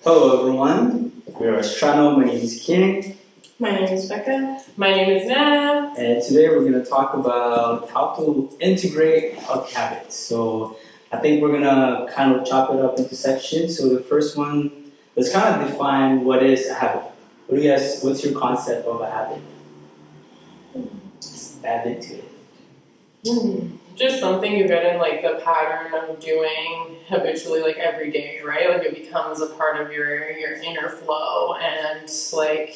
Hello everyone, we are Astrano, my name is King. My name is Becca. My name is Nana. And today we're going to talk about how to integrate healthy habits. So I think we're going to kind of chop it up into sections. So the first one, let's kind of define what is a habit. What's your concept of a habit? Just add it to it. Just something you get in like the pattern of doing habitually, like every day, right? Like it becomes a part of your inner flow, and like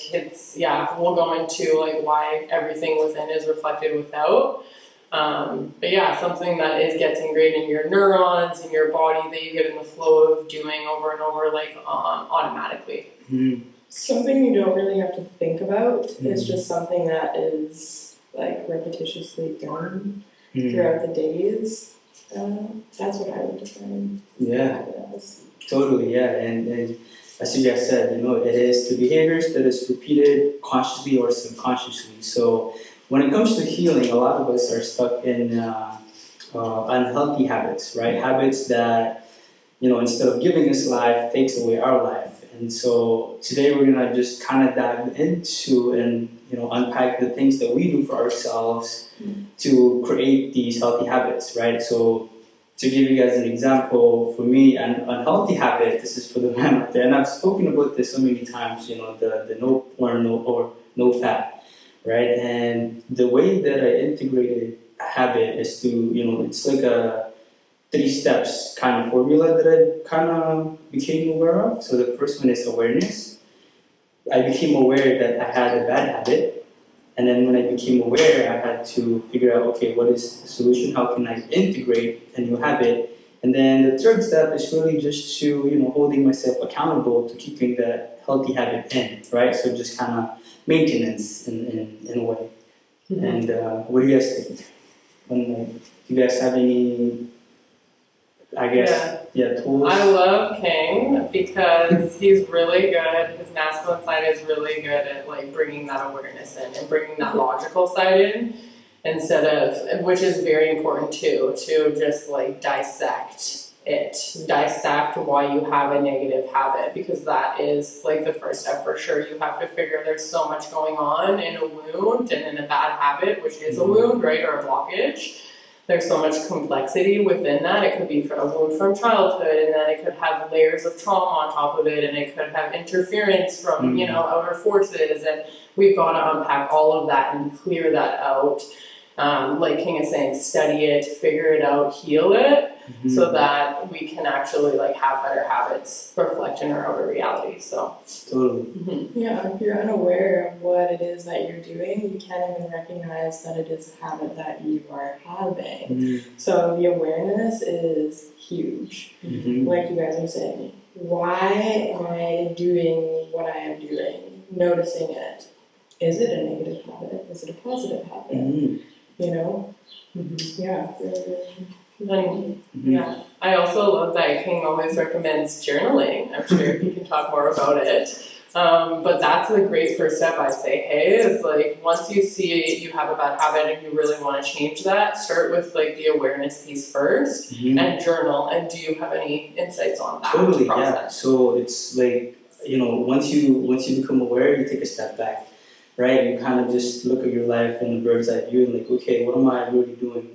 we'll go into like why everything within is reflected without. But yeah, something that gets ingrained in your neurons in your body that you get in the flow of doing over and over, like automatically. Mm-hmm. Something you don't really have to think about. It's just something that is like repetitiously done throughout the days. That's what I would define it as. Totally, yeah. And as you guys said, it is the behaviors that is repeated consciously or subconsciously. So when it comes to healing, a lot of us are stuck in unhealthy habits, right? Habits that, instead of giving us life, takes away our life. And so today we're gonna just kind of dive into and unpack the things that we do for ourselves to create these healthy habits, right? So to give you guys an example, for me, an unhealthy habit, this is for the man out there, and I've spoken about this so many times, the no porn, no fat, right? And the way that I integrated a habit is to, it's like a 3 steps kind of formula that I kind of became aware of. So the first one is awareness. I became aware that I had a bad habit. And then when I became aware, I had to figure out, okay, what is the solution? How can I integrate a new habit? And then the third step is really just to, holding myself accountable to keeping that healthy habit in, right? So just kind of maintenance in a way. Mm-hmm. And what do you guys think? Do you guys have any, tools? I love King because he's really good. His masculine side is really good at like bringing that awareness in and bringing that logical side in, instead of, which is very important too, to just like dissect why you have a negative habit, because that is like the first step for sure. You have to figure there's so much going on in a wound and in a bad habit, which is a wound, right, or a blockage. There's so much complexity within that. It could be a wound from childhood, and then it could have layers of trauma on top of it, and it could have interference from, outer forces, and we've got to unpack all of that and clear that out. Like King is saying, study it, figure it out, heal it, so that we can actually like have better habits reflect in our outer reality. So totally. Yeah, if you're unaware of what it is that you're doing, you can't even recognize that it is a habit that you are having. So the awareness is huge. Like you guys are saying, why am I doing what I am doing? Noticing it. Is it a negative habit? Is it a positive habit? Yeah. I also love that King always recommends journaling. I'm sure he can talk more about it. But that's a great first step, I'd say. Hey, is like once you see you have a bad habit and you really want to change that, start with like the awareness piece first and journal. And do you have any insights on that Totally, process? yeah. So it's like, once you become aware, you take a step back. Right, you kind of just look at your life from the bird's eye view and like, okay, what am I really doing?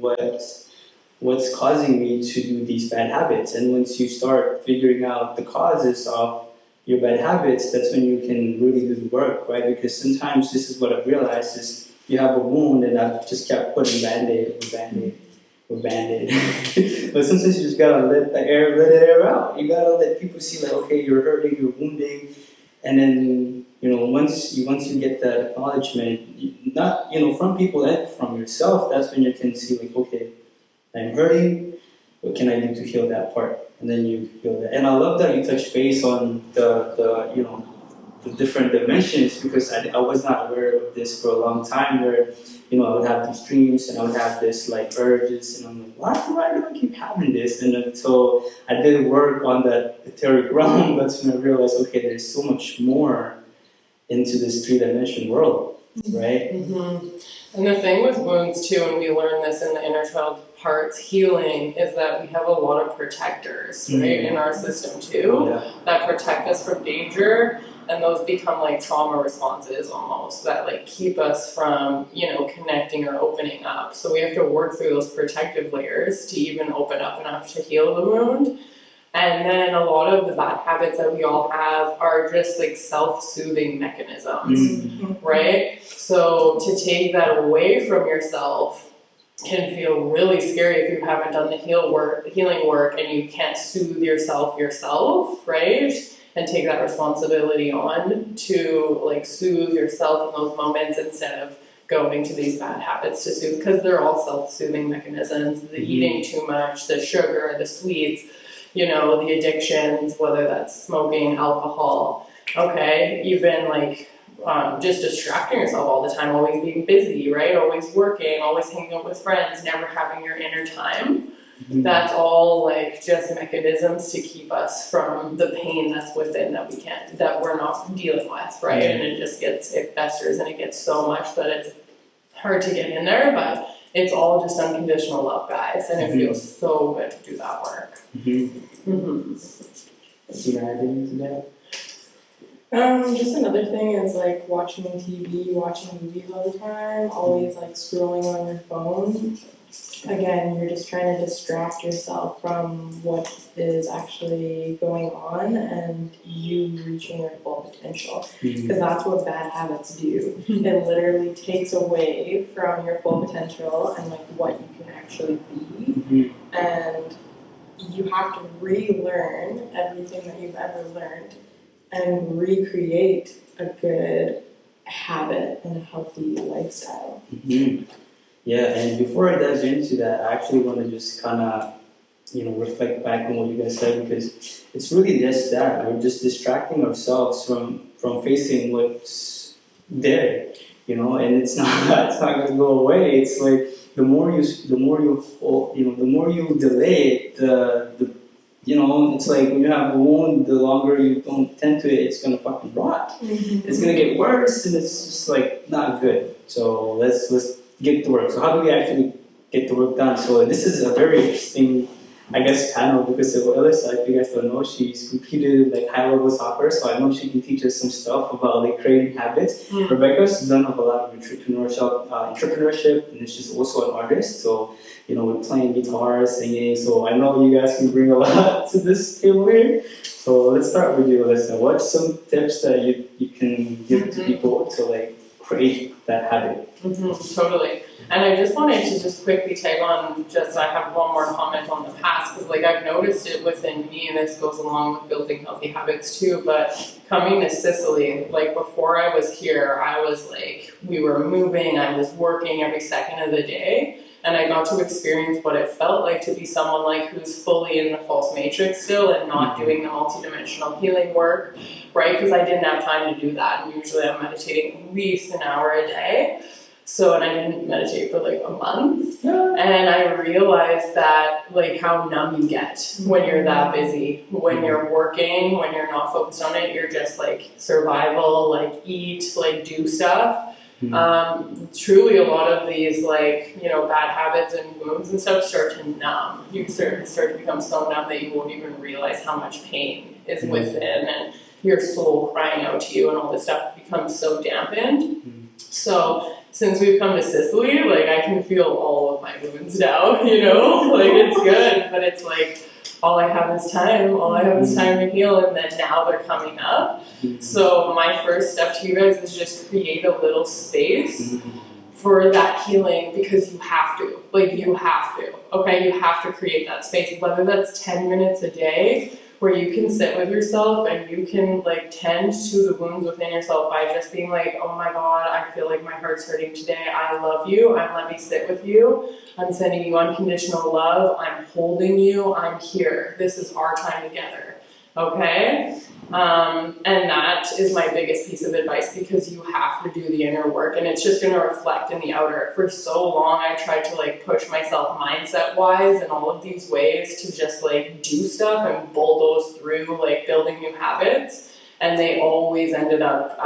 What's causing me to do these bad habits? And once you start figuring out the causes of your bad habits, that's when you can really do the work, right? Because sometimes this is what I've realized is you have a wound and I've just kept putting Band-Aid. But sometimes you just gotta let it air out. You gotta let people see like, okay, you're hurting, you're wounding, and then once you get that acknowledgement, not from people and from yourself, that's when you can see like, okay, I'm hurting. What can I do to heal that part? And then you heal that. And I love that you touch base on the different dimensions, because I was not aware of this for a long time. Where I would have these dreams and I would have this like urges, and I'm like, why do I keep having this? And until I did work on that etheric realm, that's when I realized, okay, there's so much more into this 3-dimension world, right? And the thing with wounds too, and we learn this in the inner child parts healing is that we have a lot of protectors, right, in our system too, that protect us from danger. And those become like trauma responses almost that like keep us from, connecting or opening up. So we have to work through those protective layers to even open up enough to heal the wound. And then a lot of the bad habits that we all have are just like self-soothing mechanisms, right? So to take that away from yourself can feel really scary if you haven't done the healing work and you can't soothe yourself, right? And take that responsibility on to like soothe yourself in those moments instead of going to these bad habits to soothe, because they're all self-soothing mechanisms. The eating too much, the sugar, the sweets, the addictions, whether that's smoking, alcohol, okay, even like just distracting yourself all the time, always being busy, right? Always working, always hanging out with friends, never having your inner time. That's all like just mechanisms to keep us from the pain that's within that we're not dealing with, right? And it festers and it gets so much that it's hard to get in there, but it's all just unconditional love, guys, and it feels so good to do that work. Just another thing is like watching TV, watching movies all the time, always like scrolling on your phone. Again, you're just trying to distract yourself from what is actually going on and you reaching your full potential. Because that's what bad habits do. It literally takes away from your full potential and like what you can actually be. And you have to relearn everything that you've ever learned and recreate a good habit and a healthy lifestyle. Yeah, and before I dive into that, I actually want to just kind of, reflect back on what you guys said, because it's really just that. We're just distracting ourselves from facing what's there, and it's not going to go away. It's like the more you delay it, it's like when you have a wound, the longer you don't tend to it, it's going to fucking rot. It's going to get worse, and it's just like not good. So let's get to work. So how do we actually get the work done? So this is a very interesting, panel, because Alyssa, if you guys don't know, she's competed like high-level soccer, so I know she can teach us some stuff about like creating habits. Rebecca's done a lot of entrepreneurship, and she's also an artist. So we're playing guitar, singing. So I know you guys can bring a lot to this table here. So let's start with you, Alyssa. What's some tips that you can give to people to like create that habit? Totally. And I just wanted to just quickly tag on, I have one more comment on the past, because like I've noticed it within me, and this goes along with building healthy habits too, but coming to Sicily, like before I was here, I was like, we were moving, I was working every second of the day, and I got to experience what it felt like to be someone like who's fully in the false matrix still and not doing the multidimensional healing work, right? Because I didn't have time to do that, and usually I'm meditating at least an hour a day. So, and I didn't meditate for like a month, and I realized that like how numb you get when you're that busy, when you're working, when you're not focused on it, you're just like survival, like eat, like do stuff. Truly a lot of these like, bad habits and wounds and stuff start to numb. You start to become so numb that you won't even realize how much pain is within, and your soul crying out to you and all this stuff becomes so dampened. So since we've come to Sicily, like I can feel all of my wounds now, like it's good, but it's like all I have is time to heal, and then now they're coming up. So my first step to you guys is just create a little space for that healing, because you have to, okay? You have to create that space, whether that's 10 minutes a day, where you can sit with yourself and you can like tend to the wounds within yourself by just being like, oh my God, I feel like my heart's hurting today. I love you. Let me sit with you. I'm sending you unconditional love. I'm holding you. I'm here. This is our time together. Okay? And that is my biggest piece of advice, because you have to do the inner work, and it's just going to reflect in the outer. For so long, I tried to like push myself mindset wise in all of these ways to just like do stuff and bulldoze through like building new habits, and they always ended up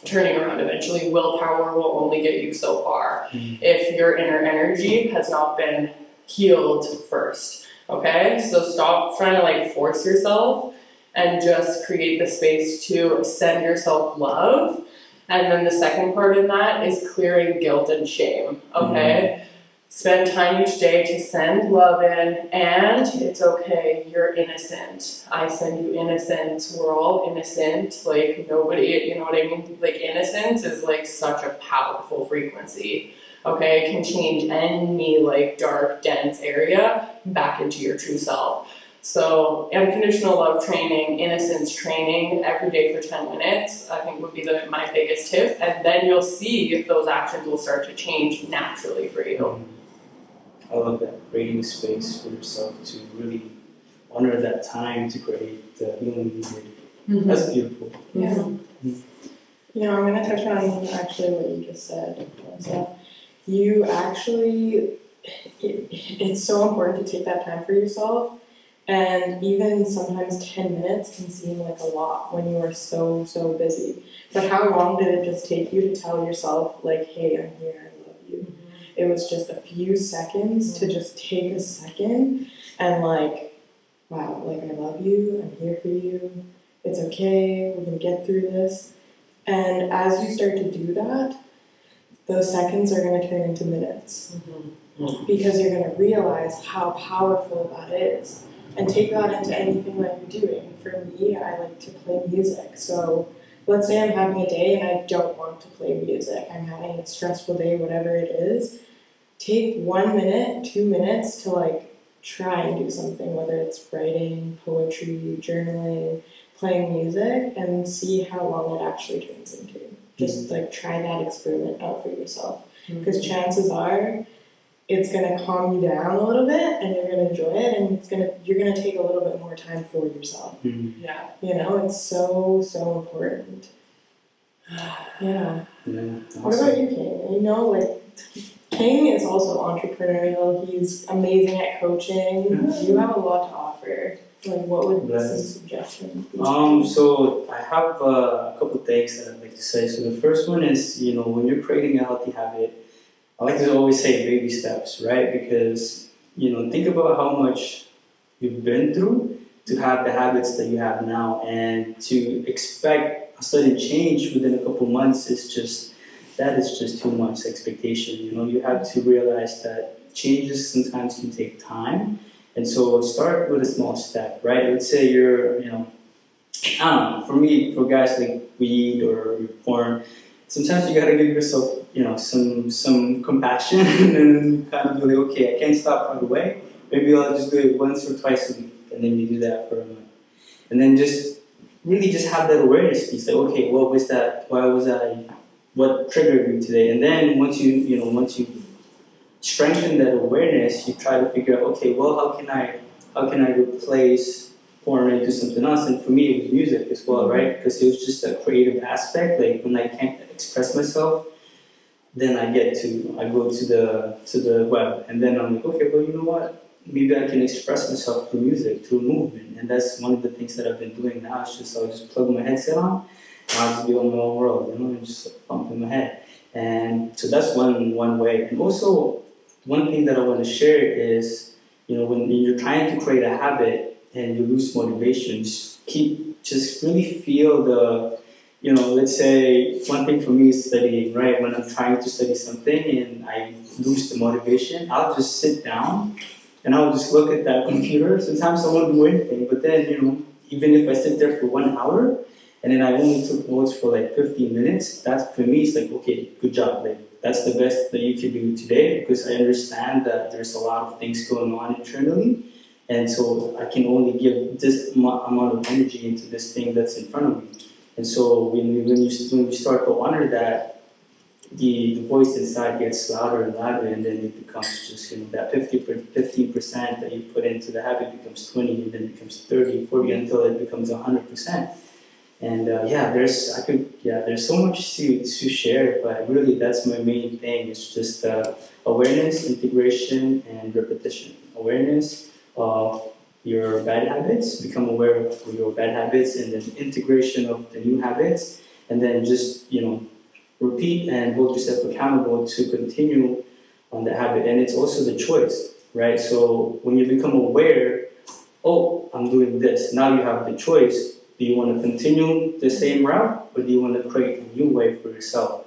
turning around eventually. Willpower will only get you so far if your inner energy has not been healed first. Okay, so stop trying to like force yourself and just create the space to send yourself love. And then the second part in that is clearing guilt and shame. Okay, spend time each day to send love in, and it's okay, you're innocent. I send you innocence. We're all innocent. Like, nobody, you know what I mean? Like, innocence is like such a powerful frequency. Okay, it can change any like dark, dense area back into your true self. So, unconditional love training, innocence training every day for 10 minutes, I think would be my biggest tip. And then you'll see if those actions will start to change naturally for you. I love that, creating space for yourself to really honor that time to create the healing needed. That's beautiful. Yeah. You know, I'm going to touch on actually what you just said. So you actually, it's so important to take that time for yourself. And even sometimes 10 minutes can seem like a lot when you are so, so busy. But how long did it just take you to tell yourself, like, hey, I'm here, I love you? It was just a few seconds to just take a second and like, wow, like, I love you, I'm here for you, it's okay, we're gonna get through this. And as you start to do that, those seconds are gonna turn into minutes. Because you're gonna realize how powerful that is. And take that into anything that you're doing. For me, I like to play music. So let's say I'm having a day and I don't want to play music. I'm having a stressful day, whatever it is. Take 1 minute, 2 minutes to like try and do something, whether it's writing, poetry, journaling, playing music, and see how long it actually turns into. Just like try that experiment out for yourself. Because chances are it's gonna calm you down a little bit, and you're gonna enjoy it, and you're gonna take a little bit more time for yourself. Yeah. You know, it's so, so important. Yeah. What about you, King? You know, like, King is also entrepreneurial. He's amazing at coaching. You have a lot to offer. Like, what would some suggestions be? So I have a couple things that I'd like to say. So the first one is, you know, when you're creating a healthy habit, I like to always say baby steps, right? Because, you know, think about how much you've been through to have the habits that you have now, and to expect a sudden change within a couple months is just too much expectation. You know, you have to realize that changes sometimes can take time. And so start with a small step, right? Let's say you're, you know, I don't know, for me, for guys like weed or porn, sometimes you gotta give yourself, you know, some compassion and kind of be like, okay, I can't stop right away. Maybe I'll just do it once or twice a week, and then you do that for a month. And then just really just have that awareness piece, like, okay, what was that? Why was I? What triggered me today? And then once you strengthen that awareness, you try to figure out, okay, well, how can I replace porn into something else? And for me, it was music as well, right? Because it was just a creative aspect. Like when I can't express myself, then I go to the web, and then I'm like, okay, well, you know what? Maybe I can express myself through music, through movement, and that's one of the things that I've been doing now. It's just I'll just plug my headset on, and I'll just be on my own world, you know, and just like, pumping my head. And so that's one way. And also, one thing that I want to share is, you know, when you're trying to create a habit and you lose motivation, just really feel the, you know, let's say one thing for me is studying, right? When I'm trying to study something and I lose the motivation, I'll just sit down and I'll just look at that computer. Sometimes I won't do anything, but then, you know, even if I sit there for 1 hour and then I only took notes for like 15 minutes, that's for me, it's like, okay, good job. Like, that's the best that you can do today, because I understand that there's a lot of things going on internally. And so I can only give this amount of energy into this thing that's in front of me. And so when you start to honor that, the voice inside gets louder and louder, and then it becomes just, you know, that 15% that you put into the habit becomes 20, and then it becomes 30, 40, until it becomes 100%. And there's so much to share, but really that's my main thing. It's just awareness, integration, and repetition. Awareness of your bad habits, become aware of your bad habits, and then integration of the new habits, and then just, you know, repeat and hold yourself accountable to continue on the habit. And it's also the choice. right? So when you become aware, oh, I'm doing this. Now you have the choice. Do you want to continue the same route, or do you want to create a new way for yourself?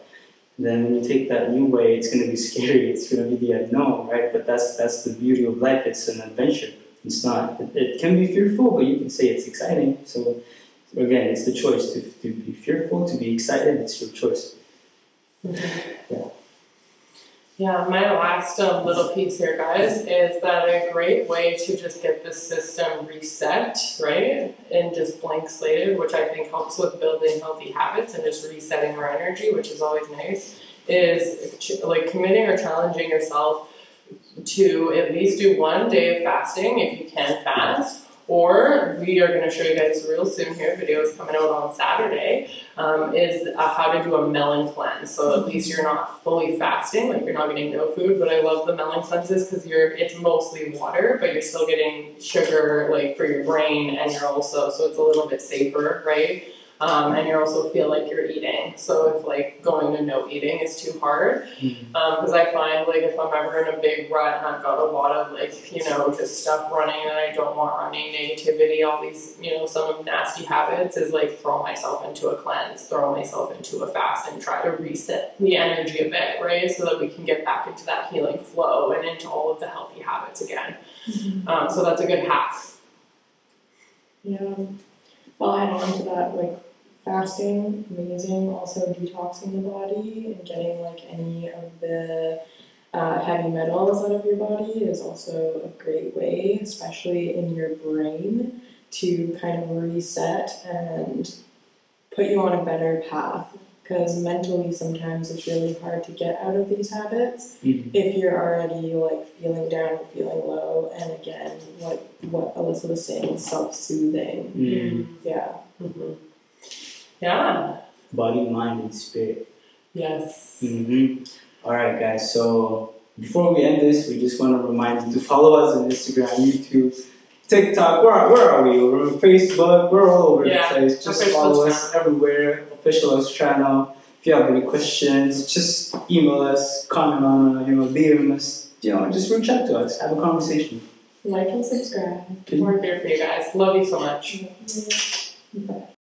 Then when you take that new way, it's going to be scary. It's going to be the unknown, right? But that's the beauty of life. It's an adventure. It's not. It can be fearful, but you can say it's exciting. So again, it's the choice to be fearful, to be excited. It's your choice. Yeah, my last little piece here, guys, is that a great way to just get the system reset, right, and just blank slated, which I think helps with building healthy habits and just resetting our energy, which is always nice, is like committing or challenging yourself to at least do 1 day of fasting if you can fast. Or we are going to show you guys real soon here, videos coming out on Saturday, is how to do a melon cleanse. So at least you're not fully fasting, like you're not getting no food, but I love the melon cleanses because it's mostly water, but you're still getting sugar like for your brain, and you're also, so it's a little bit safer, right? And you also feel like you're eating. So if like going to no eating is too hard, because I find like if I'm ever in a big rut and I've got a lot of like, you know, just stuff running and I don't want running, negativity, all these, you know, some of nasty habits, is like throw myself into a cleanse, throw myself into a fast and try to reset the energy a bit, right? So that we can get back into that healing flow and into all of the healthy habits again. So that's a good hack. Yeah. I'll add on to that, like fasting, amazing. Also detoxing the body and getting like any of the heavy metals out of your body is also a great way, especially in your brain, to kind of reset and put you on a better path. Because mentally sometimes it's really hard to get out of these habits if you're already like feeling down or feeling low. And again, what Alyssa was saying, self-soothing. Yeah. Yeah. Body, mind, and spirit. Yes. All right, guys. So before we end this, we just want to remind you to follow us on Instagram, YouTube, TikTok. Where are we? We're on Facebook. We're all over the place. Just follow us everywhere. Official Astrano. If you have any questions, just email us, comment on, DM us. Just reach out to us. Have a conversation. Like and subscribe. We're here for you guys. Love you so much. Bye.